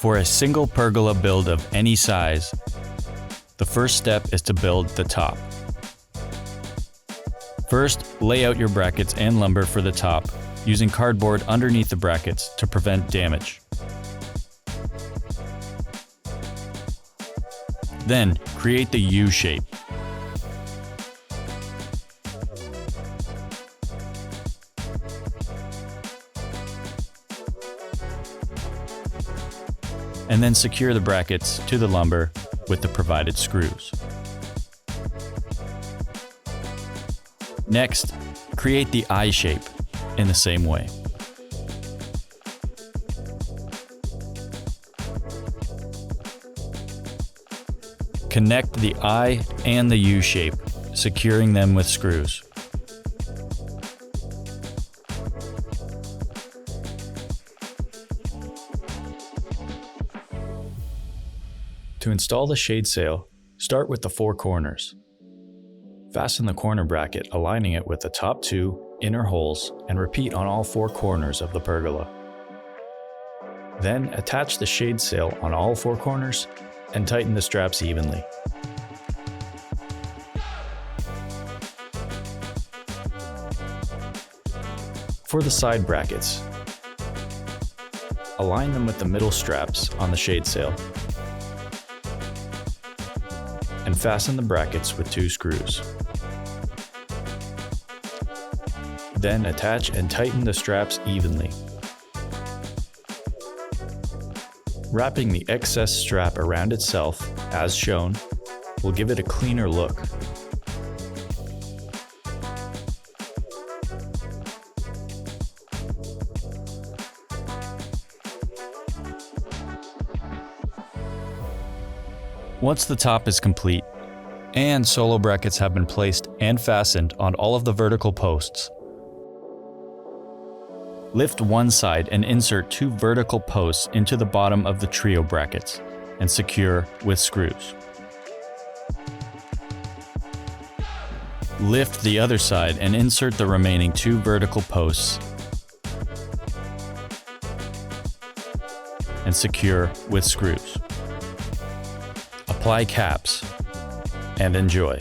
For a single pergola build of any size, the first step is to build the top. First, lay out your brackets and lumber for the top, using cardboard underneath the brackets to prevent damage. Then, create the U shape. And then secure the brackets to the lumber with the provided screws. Next, create the I shape in the same way. Connect the I and the U shape, securing them with screws. To install the shade sail, start with the 4 corners. Fasten the corner bracket, aligning it with the top 2 inner holes, and repeat on all 4 corners of the pergola. Then attach the shade sail on all 4 corners and tighten the straps evenly. For the side brackets, align them with the middle straps on the shade sail and fasten the brackets with 2 screws. Then attach and tighten the straps evenly. Wrapping the excess strap around itself, as shown, will give it a cleaner look. Once the top is complete, and solo brackets have been placed and fastened on all of the vertical posts, lift one side and insert 2 vertical posts into the bottom of the trio brackets and secure with screws. Lift the other side and insert the remaining 2 vertical posts and secure with screws. Apply caps and enjoy.